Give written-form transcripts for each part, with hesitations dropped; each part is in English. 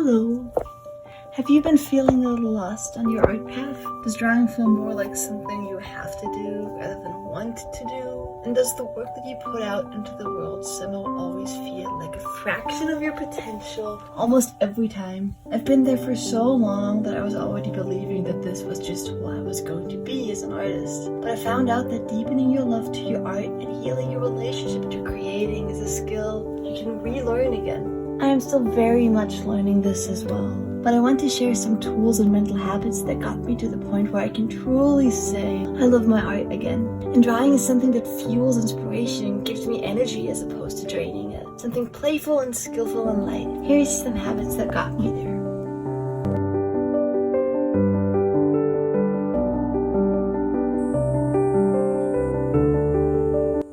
Hello. Have you been feeling a little lost on your art path? Does drawing feel more like something you have to do rather than want to do? And does the work that you put out into the world somehow always feel like a fraction of your potential almost every time? I've been there for so long that I was already believing that this was just who I was going to be as an artist. But I found out that deepening your love to your art and healing your relationship to creating is a skill you can relearn again. I am still very much learning this as well, but I want to share some tools and mental habits that got me to the point where I can truly say I love my art again. And drawing is something that fuels inspiration and gives me energy as opposed to draining it. Something playful and skillful and light. Here's some habits that got me there.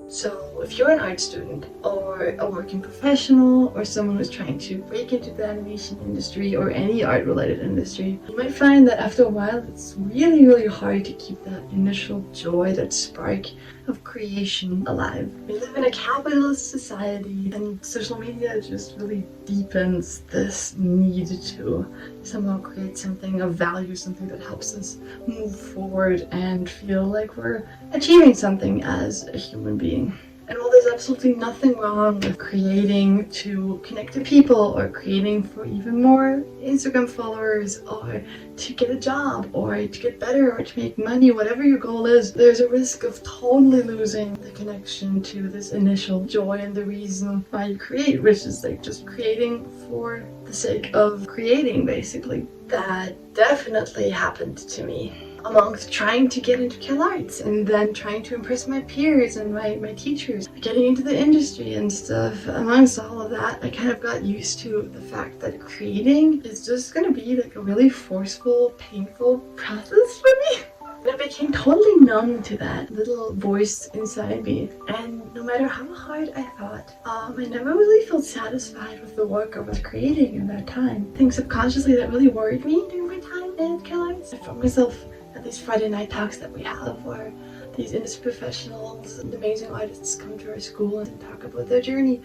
So, if you're an art student or a working professional or someone who's trying to break into the animation industry or any art related industry, you might find that after a while it's really hard to keep that initial joy, that spark of creation alive. We live in a capitalist society and social media just really deepens this need to somehow create something of value, something that helps us move forward and feel like we're achieving something as a human being. And while there's absolutely nothing wrong with creating to connect to people or creating for even more Instagram followers or to get a job or to get better or to make money, whatever your goal is, there's a risk of totally losing the connection to this initial joy and the reason why you create, which is like just creating for the sake of creating, basically. That definitely happened to me amongst trying to get into CalArts and then trying to impress my peers and my teachers, getting into the industry and stuff. Amongst all of that, I kind of got used to the fact that creating is just gonna be like a really forceful, painful process for me. And I became totally numb to that little voice inside me. And no matter how hard I thought, I never really felt satisfied with the work I was creating in that time. I think subconsciously that really worried me during my time at CalArts. I found myself at these Friday night talks that we have where these industry professionals and amazing artists come to our school and talk about their journey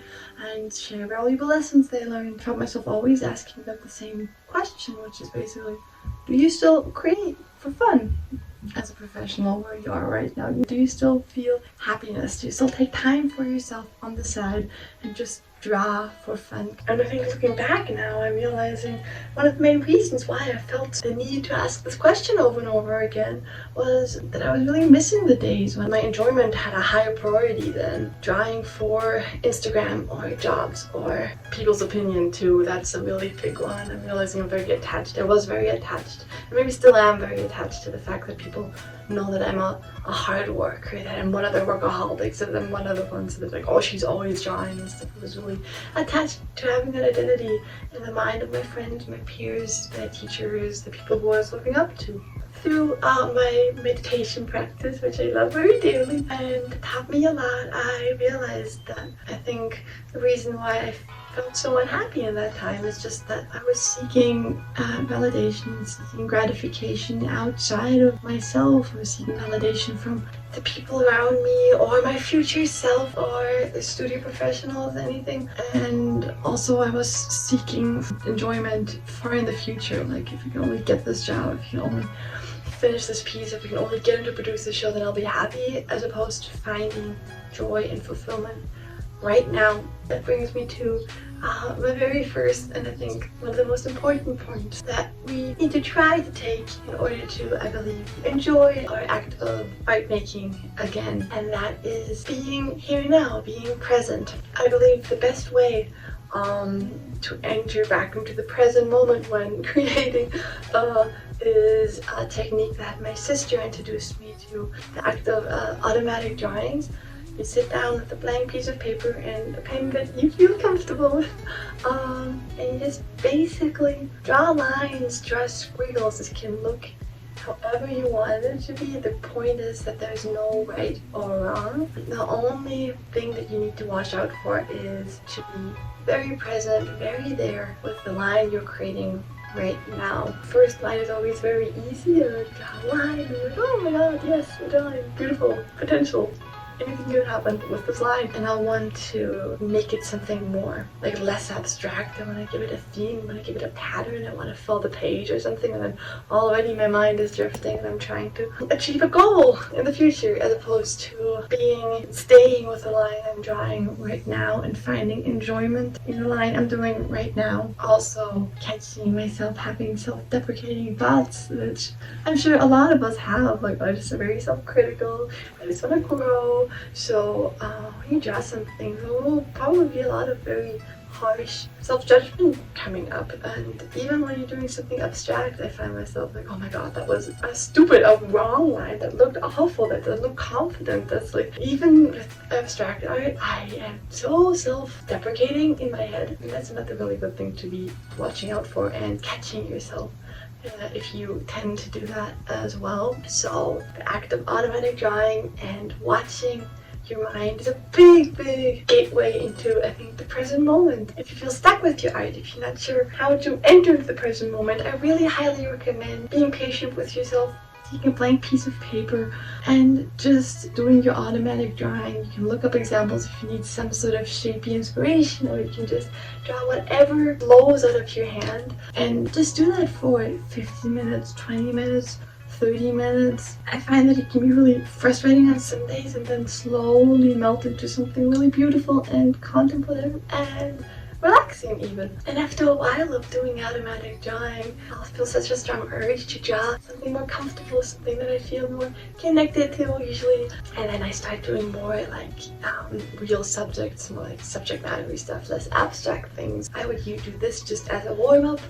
and share valuable lessons they learned. I found myself always asking them the same question, which is basically, do you still create for fun as a professional where you are right now? Do you still feel happiness? Do you still take time for yourself on the side and just draw for fun? And I think looking back now, I'm realizing one of the main reasons why I felt the need to ask this question over and over again was that I was really missing the days when my enjoyment had a higher priority than drawing for Instagram or jobs or people's opinion too. That's a really big one. I'm realizing I'm very attached. I was very attached, and maybe still am very attached to the fact that people know that I'm a hard worker, that I'm one of the workaholics, and then one of the ones that's like, oh, she's always drawing and stuff. I was really attached to having that identity in the mind of my friends, my peers, my teachers, the people who I was looking up to. Through my meditation practice, which I love very dearly and taught me a lot, I realized that I think the reason why I felt so unhappy in that time is just that I was seeking validation, seeking gratification outside of myself. I was seeking validation from the people around me or my future self or the studio professionals, anything. And also I was seeking enjoyment far in the future, like if you can only get this job, if you can only finish this piece, if we can only get him to produce this show, then I'll be happy, as opposed to finding joy and fulfillment right now. That brings me to my very first, and I think one of the most important points that we need to try to take in order to, I believe, enjoy our act of art making again, and that is being here now, being present. I believe the best way to enter back into the present moment when creating is a technique that my sister introduced me to, the act of automatic drawings. You sit down with a blank piece of paper and a pen that you feel comfortable with, and you just basically draw lines, draw squiggles. This can look however you want it to be. The point is that there's no right or wrong. The only thing that you need to watch out for is to be very present, very there with the line you're creating right now. First line is always very easy, and draw a line, and like, oh my god, yes, we're drawing, beautiful, potential. anything could happen with this line, and I'll want to make it something more, like less abstract. I want to give it a theme, I want to give it a pattern, I want to fill the page or something, and then already my mind is drifting and I'm trying to achieve a goal in the future, as opposed to staying with the line I'm drawing right now and finding enjoyment in the line I'm doing right now. Also catching myself having self-deprecating thoughts, which I'm sure a lot of us have. Like, I'm just very self-critical, I just want to grow. So when you draw something, there will probably be a lot of very harsh self-judgment coming up, and even when you're doing something abstract, I find myself like, oh my god, that was a wrong line, that looked awful, that doesn't look confident. That's like, even with abstract art, I am so self-deprecating in my head, and that's not a really good thing to be watching out for and catching yourself if you tend to do that as well. So the act of automatic drawing and watching your mind is a big gateway into, I think, the present moment. If you feel stuck with your art, if you're not sure how to enter the present moment, I really highly recommend being patient with yourself, taking a blank piece of paper and just doing your automatic drawing. You can look up examples if you need some sort of shapy inspiration, or you can just draw whatever flows out of your hand, and just do that for 15 minutes, 20 minutes, 30 minutes. I find that it can be really frustrating on some days, and then slowly melt into something really beautiful and contemplative and relaxing even. And after a while of doing automatic drawing, I'll feel such a strong urge to draw something more comfortable, something that I feel more connected to usually. And then I start doing more like real subjects, more like subject matter stuff, less abstract things. I would do this just as a warm-up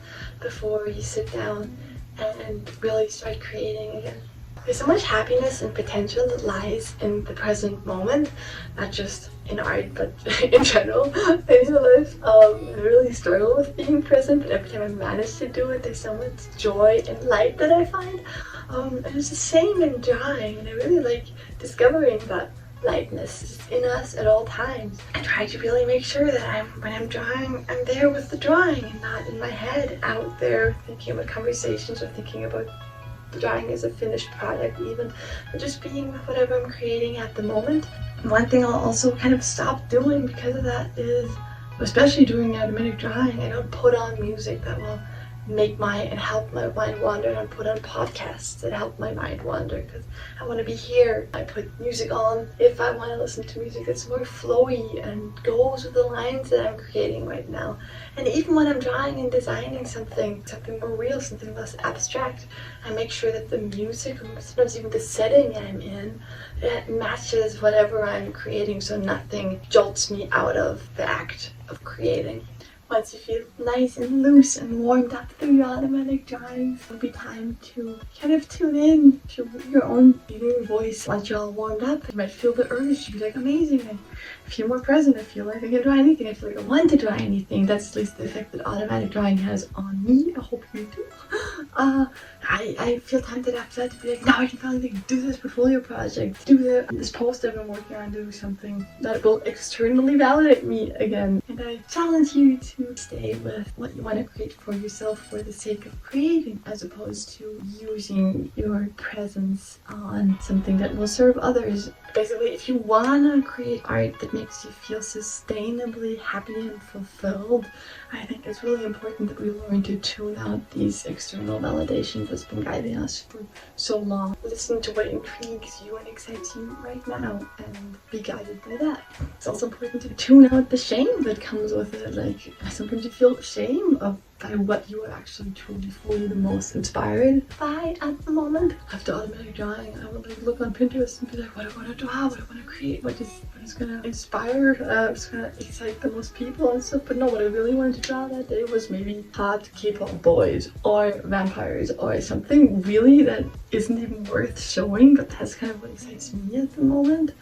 before you sit down and really start creating again. There's so much happiness and potential that lies in the present moment, not just in art, but in general in your life. I really struggle with being present, but every time I manage to do it, there's so much joy and light that I find. And it's the same in drawing, and I really like discovering that lightness is in us at all times. I try to really make sure that when I'm drawing, I'm there with the drawing and not in my head out there thinking about conversations or thinking about the drawing as a finished product even, but just being with whatever I'm creating at the moment. One thing I'll also kind of stop doing because of that is, especially doing automatic drawing, I don't put on music that will help my mind wander. I don't put on podcasts that help my mind wander because I want to be here. I put music on if I want to listen to music that's more flowy and goes with the lines that I'm creating right now. And even when I'm drawing and designing something more real, something less abstract, I make sure that the music, or sometimes even the setting I'm in, it matches whatever I'm creating, so nothing jolts me out of the act of creating. Once you feel nice and loose and warmed up through your automatic drawings, it'll be time to kind of tune in to your own inner voice. Once you're all warmed up, you might feel the urge to be like, amazing, I feel more present, I feel like I can draw anything, I feel like I want to draw anything. That's at least the effect that automatic drawing has on me. I hope you do. I feel tempted after that to be like, now I can finally do this portfolio project, do this post I've been working on, do something that will externally validate me again. And I challenge you to stay with what you want to create for yourself for the sake of creating, as opposed to using your presence on something that will serve others. Basically, if you want to create art that makes you feel sustainably happy and fulfilled, I think it's really important that we learn to tune out these external validations that's been guiding us for so long. Listen to what intrigues you and excites you right now and be guided by that. It's also important to tune out the shame that comes with it. Like, sometimes you feel shame by what you are actually truly fully the most inspired by at the moment. After automatic drawing, I will look on Pinterest and be like, what do I want to draw? What do I want to create? What is going to inspire? What's going to excite the most people and stuff? But no, what I really wanted to draw that day was maybe hot K-pop boys or vampires or something really that isn't even worth showing, but that's kind of what excites me at the moment.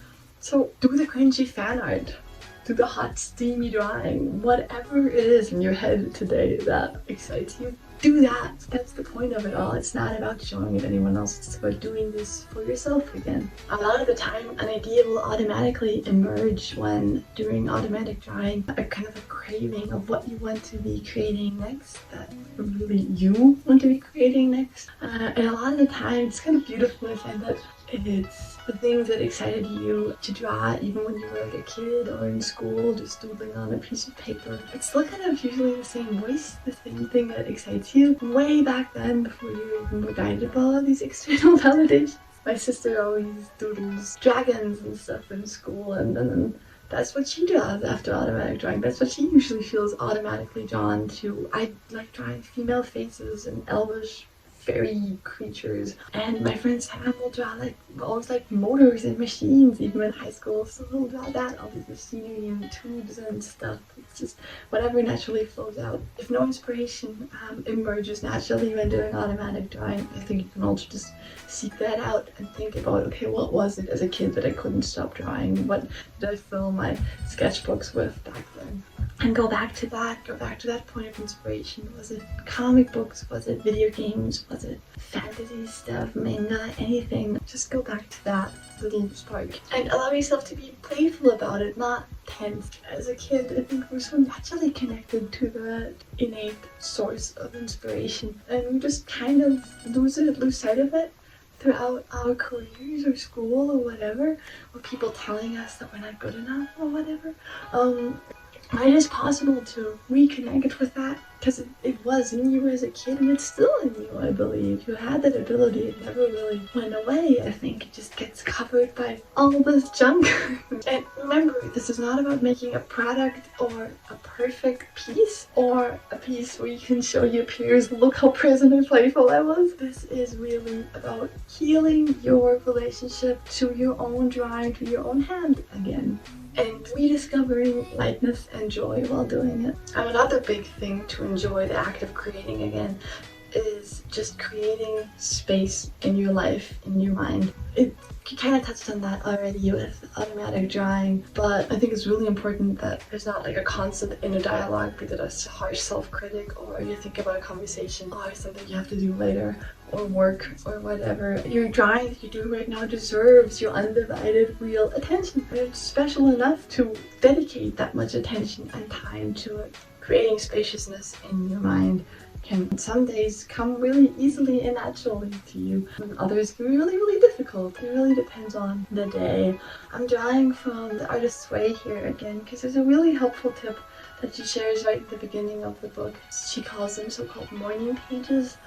So do the cringy fan art. Do the hot, steamy drawing. Whatever it is in your head today that excites you, do that. That's the point of it all. It's not about showing it to anyone else. It's about doing this for yourself again. A lot of the time, an idea will automatically emerge when doing automatic drawing. A kind of a craving of what you want to be creating next, that really you want to be creating next. And a lot of the time, it's kind of beautiful. I find that It's the things that excited you to draw even when you were like a kid or in school, just doodling on a piece of paper. It's still kind of usually the same voice, the same thing that excites you way back then before you even were guided by all these external validations. My sister always doodles dragons and stuff in school, and then that's what she does after automatic drawing. That's what she usually feels automatically drawn to. I like drawing female faces and elvish fairy creatures, and my friend Sam will draw like always like motors and machines even in high school, so he'll draw that, all these machinery and tubes and stuff. It's just whatever naturally flows out. If no inspiration emerges naturally when doing automatic drawing, I think you can also just seek that out and think about, okay, what was it as a kid that I couldn't stop drawing? What did I fill my sketchbooks with back then? And go back to that point of inspiration. Was it comic books? Was it video games? Was it fantasy stuff, manga, anything? Just go back to that little spark and allow yourself to be playful about it, not tense. As a kid, I think we're so naturally connected to that innate source of inspiration, and we just kind of lose sight of it throughout our careers or school or whatever, or people telling us that we're not good enough or whatever. It is possible to reconnect with that because it was in you as a kid, and it's still in you, I believe. You had that ability. It never really went away. I think it just gets covered by all this junk. And remember, this is not about making a product or a perfect piece or a piece where you can show your peers, look how present and playful I was. This is really about healing your relationship to your own drawing, to your own hand again, and rediscovering lightness and joy while doing it. And another big thing to enjoy the act of creating again is just creating space in your life, in your mind. You kind of touched on that already with automatic drawing, but I think it's really important that there's not like a constant inner dialogue, be that a harsh self-critic, or you think about a conversation or something you have to do later, or work, or whatever. Your drawing that you do right now deserves your undivided, real attention. And it's special enough to dedicate that much attention and time to it. Creating spaciousness in your mind can some days come really easily and naturally to you, and others can be really, really difficult. It really depends on the day. I'm drawing from The Artist's Way here again because there's a really helpful tip that she shares right at the beginning of the book. She calls them so-called morning pages.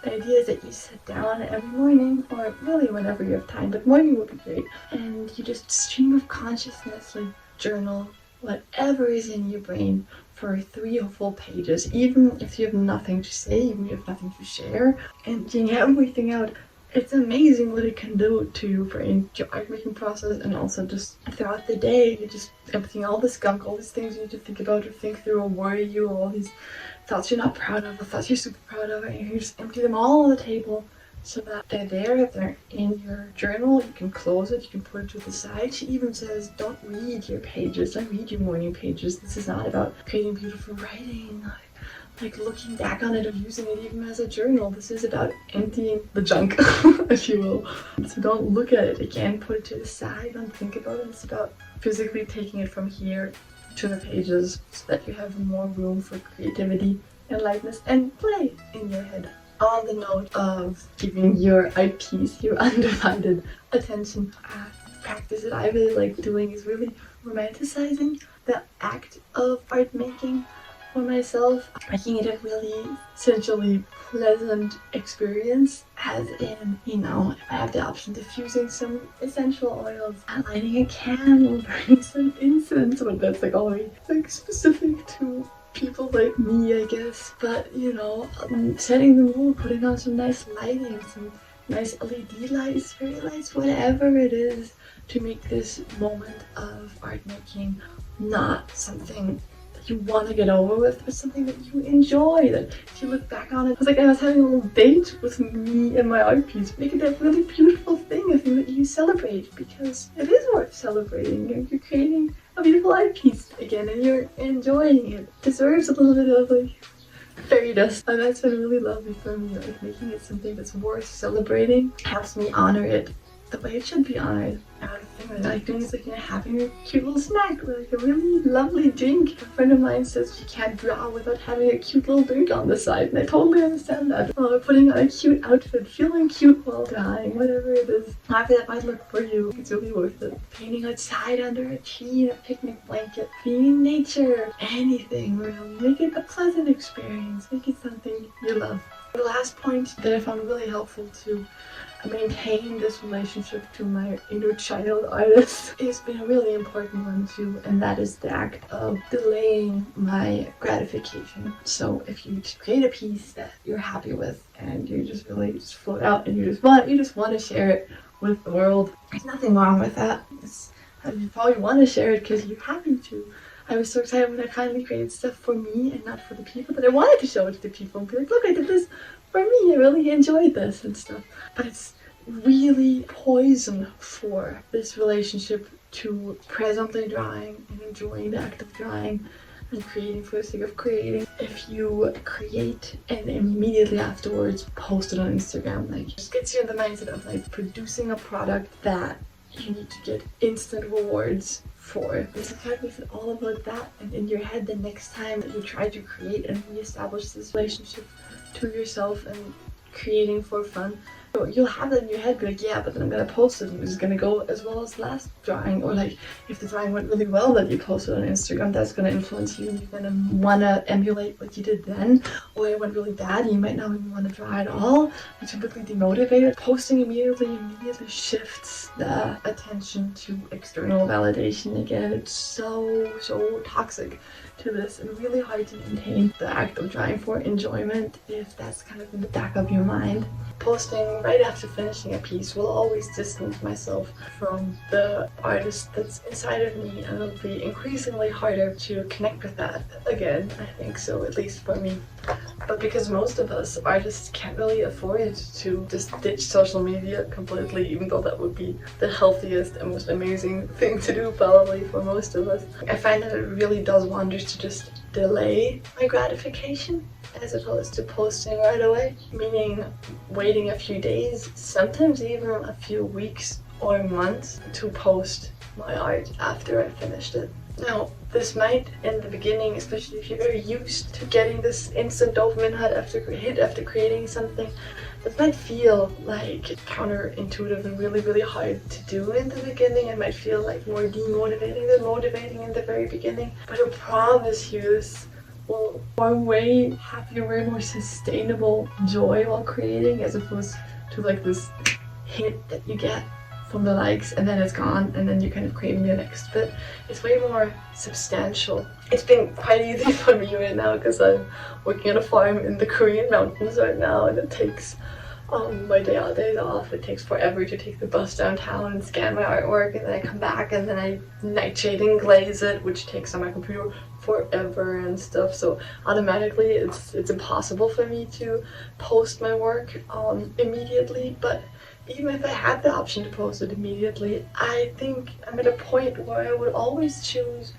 The idea is that you sit down every morning, or really whenever you have time, but morning would be great, and you just stream of consciousness, like journal whatever is in your brain for 3 full pages, even if you have nothing to say, even if you have nothing to share, and getting everything out. It's amazing what it can do to your brain, your art making process, and also just throughout the day, you're just emptying all this gunk, all these things you need to think about or think through or worry you, all these thoughts you're not proud of, the thoughts you're super proud of, and you just empty them all on the table so that they're there, they're in your journal. You can close it, you can put it to the side. She even says, don't read your pages, don't read your morning pages. This is not about creating beautiful writing, like looking back on it or using it even as a journal. This is about emptying the junk, if you will. So don't look at it again, put it to the side, don't think about it. It's about physically taking it from here to the pages so that you have more room for creativity and lightness and play in your head. On the note of giving your art piece your undivided attention, a practice that I really like doing is really romanticizing the act of art making for myself, making it a really essentially pleasant experience, as in, if I have the option, diffusing some essential oils, lighting a candle, burning some incense, but that's like always like specific to people like me, I guess. But setting the mood, putting on some nice lighting, some nice LED lights, fairy lights, whatever it is, to make this moment of art making not something that you want to get over with, but something that you enjoy, that if you look back on it, it's like I was having a little date with me and my art piece. Make it a really beautiful thing, a thing that you celebrate, because it is worth celebrating. You're creating a beautiful art piece again, and you're enjoying it. It deserves a little bit of like fairy dust, and that's been really lovely for me. Like making it something that's worth celebrating helps me honor it the way it should be on it. The thing that I like doing is like, having a cute little snack or like a really lovely drink. A friend of mine says you can't draw without having a cute little drink on the side, and I totally understand that. Or putting on a cute outfit, feeling cute while drawing, whatever it is. However that might look for you, it's really worth it. Painting outside under a tree in a picnic blanket, being in nature, anything really. Make it a pleasant experience, make it something you love. The last point that I found really helpful to maintain this relationship to my inner child artist has been a really important one too, and that is the act of delaying my gratification. So if you just create a piece that you're happy with and you just really just float out and you just want to share it with the world, there's nothing wrong with that. You probably want to share it because you're happy to. I was so excited when I finally created stuff for me and not for the people, but I wanted to show it to the people and be like, look, I did this for me, I really enjoyed this and stuff. But it's really poison for this relationship to presently drawing and enjoying the act of drawing and creating for the sake of creating. If you create and immediately afterwards post it on Instagram, like, it just gets you in the mindset of like producing a product that you need to get instant rewards for. This makes it all about that, and in your head the next time that you try to create and reestablish this relationship to yourself and creating for fun, you'll have that in your head, be like, yeah, but then I'm gonna post it and it's gonna go as well as last drawing. Or like, if the drawing went really well that you posted on Instagram, that's gonna influence you and you're gonna wanna emulate what you did then. Or it went really bad and you might not even wanna draw at all. You're typically demotivated. Posting immediately shifts the attention to external validation again. It's so toxic to this and really hard to maintain the act of drawing for enjoyment if that's kind of in the back of your mind. Posting right after finishing a piece will always distance myself from the artist that's inside of me, and it'll be increasingly harder to connect with that again, I think so, at least for me. But because most of us artists can't really afford to just ditch social media completely, even though that would be the healthiest and most amazing thing to do probably for most of us, I find that it really does wonders to just delay my gratification as opposed to posting right away, meaning waiting a few days, sometimes even a few weeks or months to post my art after I finished it. Now, this might, in the beginning, especially if you're very used to getting this instant dopamine hit after creating something, this might feel like counterintuitive and really hard to do in the beginning. It might feel like more demotivating than motivating in the very beginning. But I promise you, this will form way happier, way more sustainable joy while creating, as opposed to like this hit that you get from the likes and then it's gone and then you're kind of craving the next bit. It's way more substantial. It's been quite easy for me right now because I'm working on a farm in the Korean mountains right now, and it takes my days off. It takes forever to take the bus downtown and scan my artwork, and then I come back and then I nightshade and glaze it, which takes on my computer forever and stuff. So automatically it's impossible for me to post my work immediately. But even if I had the option to post it immediately, I think I'm at a point where I would always choose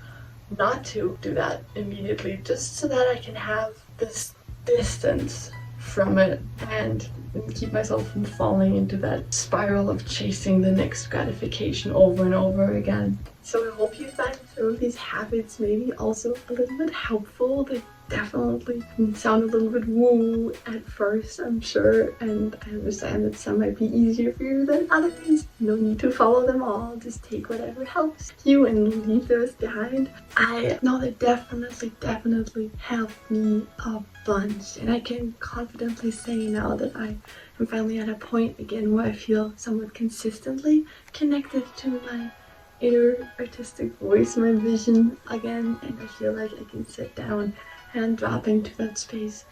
not to do that immediately, just so that I can have this distance from it and keep myself from falling into that spiral of chasing the next gratification over and over again. So I hope you find some of these habits maybe also a little bit helpful. They definitely sound a little bit woo at first, I'm sure, and I understand that some might be easier for you than others. No need to follow them all, just take whatever helps you and leave those behind. I know they definitely helped me a bunch, and I can confidently say now that I am finally at a point again where I feel somewhat consistently connected to my inner artistic voice, my vision again, and I feel like I can sit down and drop into that space,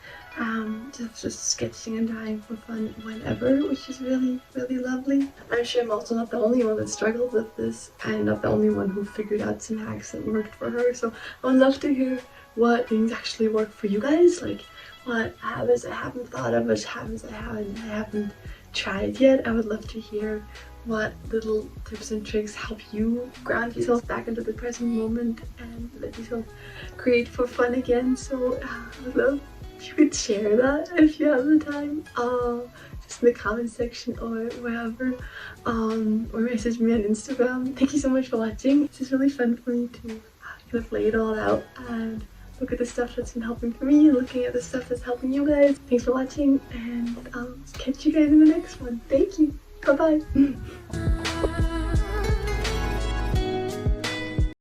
just sketching and drawing for fun whenever, which is really lovely. I'm sure I'm also not the only one that struggled with this, and not the only one who figured out some hacks that worked for her. So I would love to hear what things actually work for you guys, like what habits I haven't thought of, which habits I haven't tried yet. I would love to hear what little tips and tricks help you ground yourself back into the present moment and let yourself create for fun again. So I would love if you could share that if you have the time. just in the comment section or wherever, or message me on Instagram. Thank you so much for watching. This is really fun for me to kind of lay it all out and look at the stuff that's been helping for me, looking at the stuff that's helping you guys. Thanks for watching, and I'll catch you guys in the next one. Thank you. Bye bye.